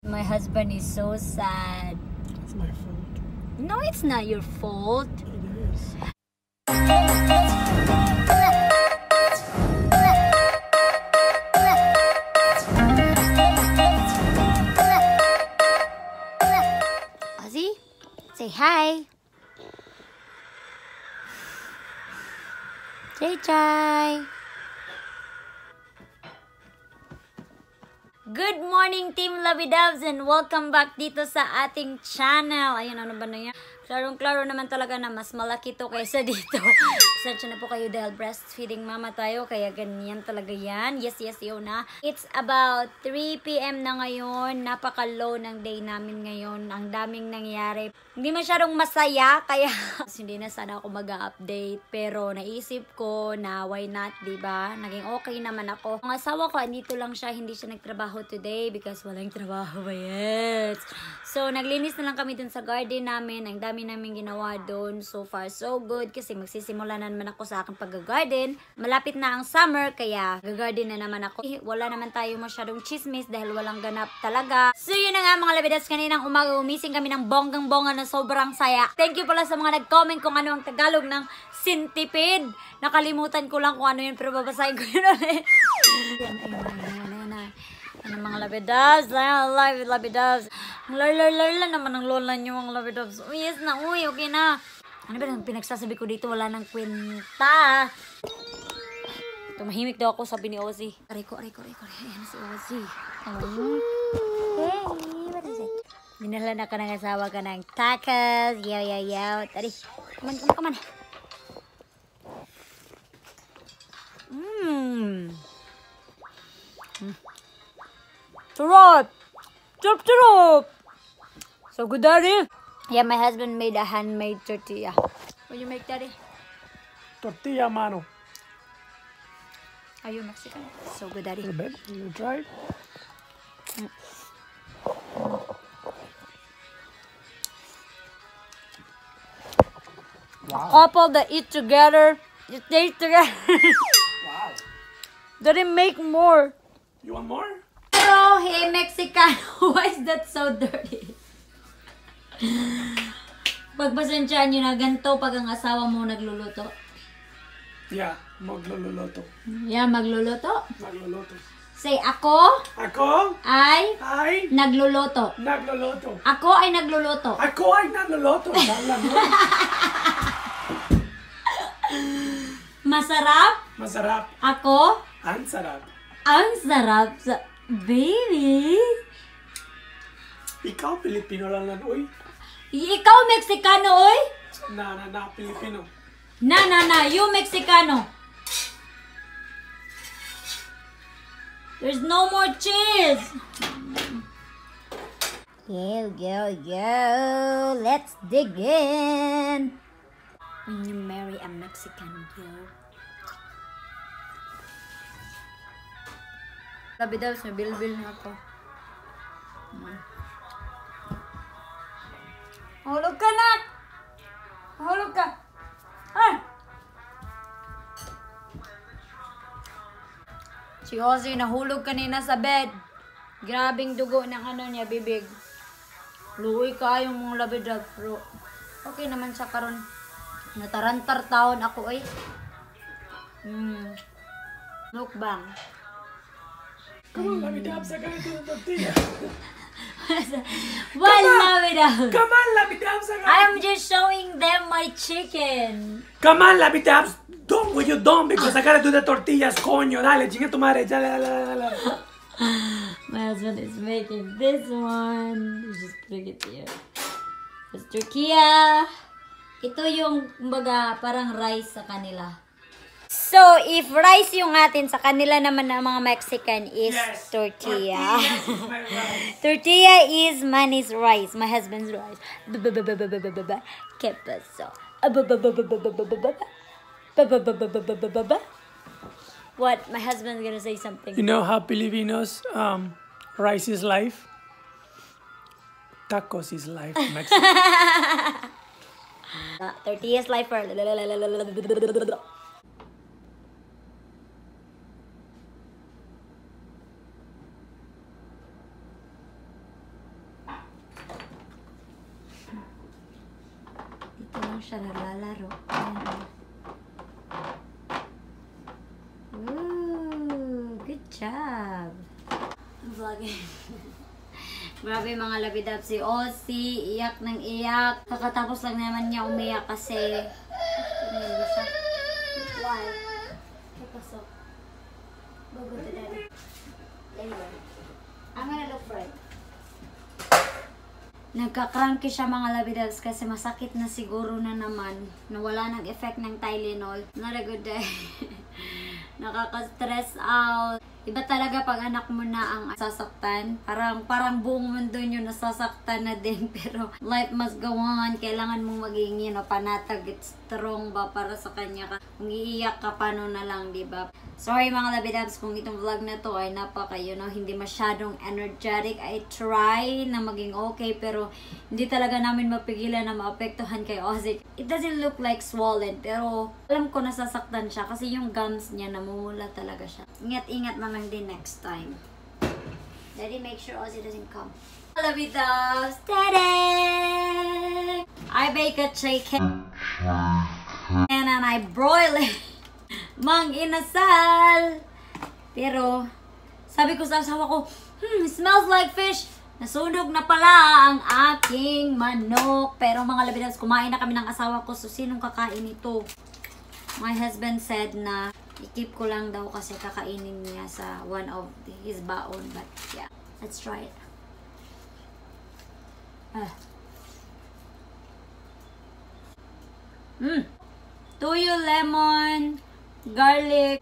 My husband is so sad. It's my fault. No, it's not your fault. It is. Ozzy, say hi. Jai. Good morning, Team Lovey Doves, and welcome back dito sa ating channel. Ayun, ano ba na yan? Klarong-klaro naman talaga na mas malaki to kaysa dito. Search na po kayo dahil breastfeeding mama tayo, kaya ganyan talaga yan. Yes, yun na. It's about 3 p.m. na ngayon. Napaka-low ng day namin ngayon. Ang daming nangyari. Hindi masyadong masaya, kaya hindi na sana ako mag-update. Pero naisip ko na why not, diba? Naging okay naman ako. Ang asawa ko, andito lang siya. Hindi siya nagtrabaho today because walang trabaho ba yet. So, naglinis na lang kami dun sa garden namin. Ang dami namin ginawa dun. So far, so good. Kasi magsisimula na naman ako sa aking pag-garden. Malapit na ang summer, kaya gagarden na naman ako. Wala naman tayo masyadong chismis dahil walang ganap talaga. So, yun na nga mga labidas. Kaninang umaga, umising kami ng bonggang-bonga na sobrang saya. Thank you pala sa mga nag-comment kung ano ang Tagalog ng centipede. Nakalimutan ko lang kung ano yun, pero babasahin ko yun ulit. Ano mga labidas? Labidas. Ang lar naman ang lola nyo mga labidas. Oh, yes na, uy, okay na. Ano ba ang pinagsasabi ko dito? Wala nang kwenta. Tumahimik daw ako, sabi ni Ozzy. Aray ko. Ayan si Ozzy. Hey, what is it? Minala na ka ng asawa ka ng tacos. Yaw. Tari, come on. Sarap! So good, Daddy. Yeah, my husband made a handmade tortilla. What you make, Daddy? Tortilla mano. Are you Mexican? So good, Daddy. A little bit. You try it? Wow. A couple that eat together, you taste together. Wow. Daddy, make more. You want more? Hello, hey Mexicano. Why is that so dirty? Pagpasensyaan nyo na ganito pag ang asawa mo nagluluto. Yeah, magluluto. Yeah, magluluto. Magluluto. Say, ako ay nagluluto. Nagluluto. Ako ay nagluluto. Ako ay nagluluto. Masarap? Masarap. Ako? Ang sarap. Ang sarap sa... Baby? Ikaw, Pilipino lang lang, uy. Ikaw Mexicano, oy? Na, Pilipino. Na, you Mexicano. There's no more cheese. Yo. Let's dig in. When you marry a Mexican girl. Sabi daw, bil na ako. Hulog ka na! Hulog ka! Ay! Si Ozzy nahulog kanina sa bed. Grabing dugo ng ano niya, bibig. Luwi ka yung mga labidag, bro. Okay naman siya karon. Natarantar taon ako, eh. Mukbang. Come on, let me dab sa ganito ng tortilla. Come on, let me dab sa ganito. I'm just showing them my chicken. Come on, let me dab. Don't what you don't because I gotta do the tortillas, coño. Dale, chinga tu madre. Dale. My husband is making this one. He's just putting it here. It's tortilla. Ito yung, kumbaga, parang rice sa kanila. So, if rice yung atin, sa kanila naman ng mga Mexican is yes, tortilla. Tortilla Tortilla is is my rice. Manny's rice, my husband's rice. ¿Qué pasó? What? My husband's gonna say something. You know how Filipinos, rice is life? Tacos is life, Mexico. Tortilla's life for... lang siya naglalaro. Ayan. Ooh, good job. Vlogging. Grabe mga labidab, si Ozzy, iyak ng iyak. Kakatapos lang naman niya umiyak kasi why? Kapasok. Go to daddy. Anyway, I'm gonna look for it. Nagka-cranky siya mga labidabs kasi masakit na siguro na naman. Nawala ng effect ng Tylenol. Not a good day. Nakaka-stress out. Iba talaga pag anak mo na ang sasaktan. Parang buong mundo nyo nasasaktan na din. Pero life must go on. Kailangan mong maging, panatag. It's strong ba para sa kanya ka. Kung iiyak ka, paano na lang, diba? Sorry mga labidabs kung itong vlog na to ay hindi masyadong energetic. I try na maging okay pero hindi talaga namin mapigilan na maapektuhan kay Ozzy. It doesn't look like swollen pero alam ko nasasaktan siya kasi yung gums niya namumula talaga siya. Ingat-ingat na lang din next time. Daddy, make sure Ozzy doesn't come. Labidabs! Daddy! I bake a chicken and then I broil it. Mang inasal. Pero, sabi ko sa asawa ko, smells like fish. Nasunog na pala ang aking manok. Pero mga labidabs, kumain na kami ng asawa ko. So, sinong kakain ito? My husband said na i-keep ko lang daw kasi kakainin niya sa one of his baon. But, yeah. Let's try it. Tuyo, lemon, garlic,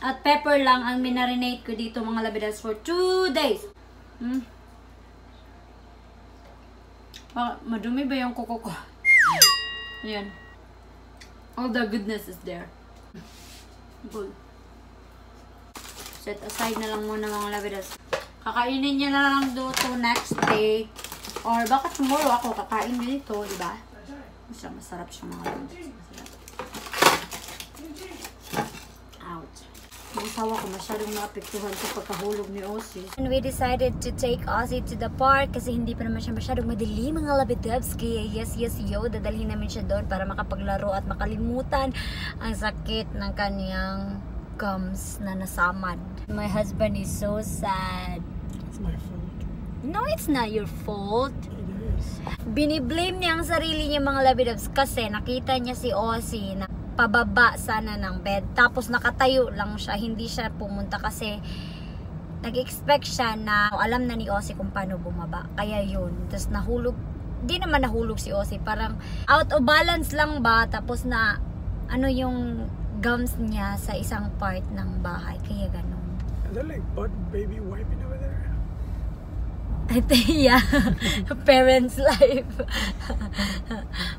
at pepper lang ang minarinate ko dito mga labidabs for 2 days. Madumi ba yung kuko ko? Ayan. All the goodness is there. Good. Set aside na lang muna mga labidabs. Kakainin niya na lang dito next day. Or baka tomorrow ako kakain dito, diba? Masarap siya mga labidabs. Out. Yung asawa ko masyadong naapektuhan sa pagkahulog ni Ozzy. And we decided to take Ozzy to the park kasi hindi pa naman siya masyadong madali mga labidabs. Kaya yes, dadalhin namin siya doon para makapaglaro at makalimutan ang sakit ng kaniyang gums na nasamad. My husband is so sad. It's my fault. No, it's not your fault. It is. Biniblame niya ang sarili niya mga labidabs kasi nakita niya si Ozzy na pababa sana ng bed. Tapos nakatayo lang siya. Hindi siya pumunta kasi nag-expect siya na alam na ni Ozzy kung paano bumaba. Kaya yun. Tapos nahulog. Di naman nahulog si Ozzy. Parang out of balance lang ba. Tapos na yung gums niya sa isang part ng bahay. Kaya ganun. Are there like butt baby wiping over there? I think, yeah. Parents life.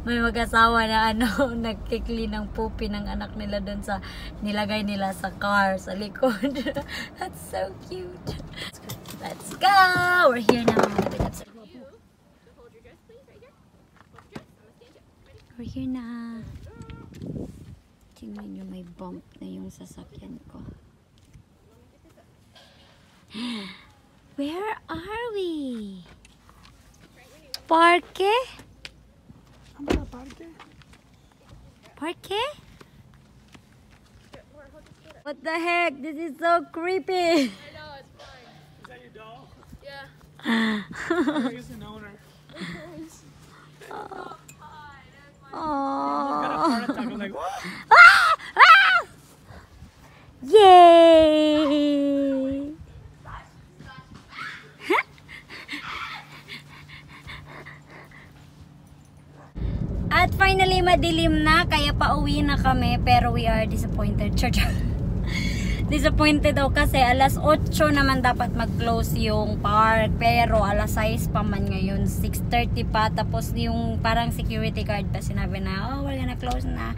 May mag-asawa na nagkikli ng poopy ng anak nila doon sa nilagay nila sa car sa likod. That's so cute. Let's go! We're here now. We're here na. Tingnan nyo, may bump na yung sasakyan ko. Where are we? Parque? I'm at a parque. Parque? What the heck? This is so creepy. I know, it's fine. Is that your dog? Yeah. He's an owner. Oh. Got a heart attack. I'm like, what? Ah! Ah! Yay! At finally, madilim na, kaya pauwi na kami, pero we are disappointed. Disappointed daw kasi alas 8 naman dapat mag-close yung park, pero alas 6 pa man ngayon, 6:30 pa, tapos yung parang security guard pa sinabi na, oh, we're gonna close na.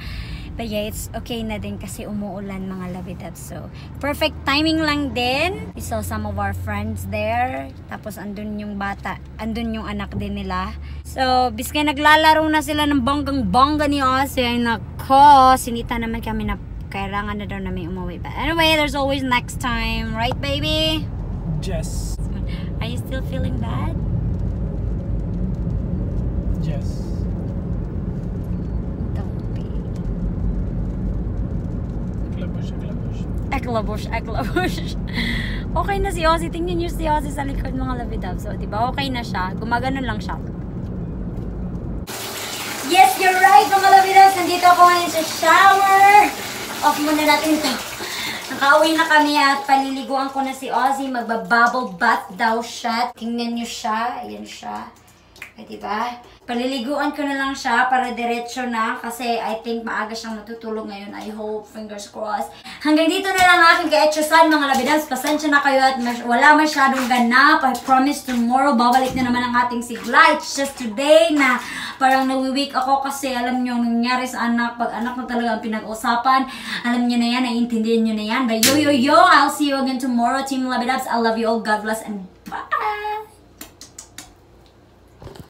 But yeah, it's okay na din kasi umuulan mga labidabs. So, perfect timing lang din. We saw some of our friends there. Tapos andun yung bata. Andun yung anak din nila. So, biskay naglalaro na sila ng bonggang-bongga ni Ozzy. Ay nako, sinita naman kami na kailangan na daw namin umuwi. But anyway, there's always next time. Right, baby? Yes. Are you still feeling bad? Yes. Eklabush. Okay na si Ozzy. Tingnan niyo si Ozzy sa likod mga labidab. So, diba? Okay na siya. Gumaganon lang siya. Yes, you're right mga labidab. Nandito ako ngayon sa shower. Off muna natin ito. Nakauwi na kami at paliliguan ko na si Ozzy. Magba-bubble bath daw siya. Tingnan niyo siya. Ayan siya. Diba? Paliliguan ko na lang siya para diretso na kasi I think maaga siyang matutulog ngayon. I hope, fingers crossed. Hanggang dito na lang aking ka-etchosan mga labidabs. Pasensya na kayo at wala masyadong ganap. I promise tomorrow babalik na naman ang ating sigla. It's just today na parang nawi-weak ako kasi alam nyo nangyari sa anak. Pag anak na talaga ang pinag-usapan, alam nyo na yan, naiintindihan nyo na yan. But yo, I'll see you again tomorrow. Team Labidabs, I love you all. God bless and bye!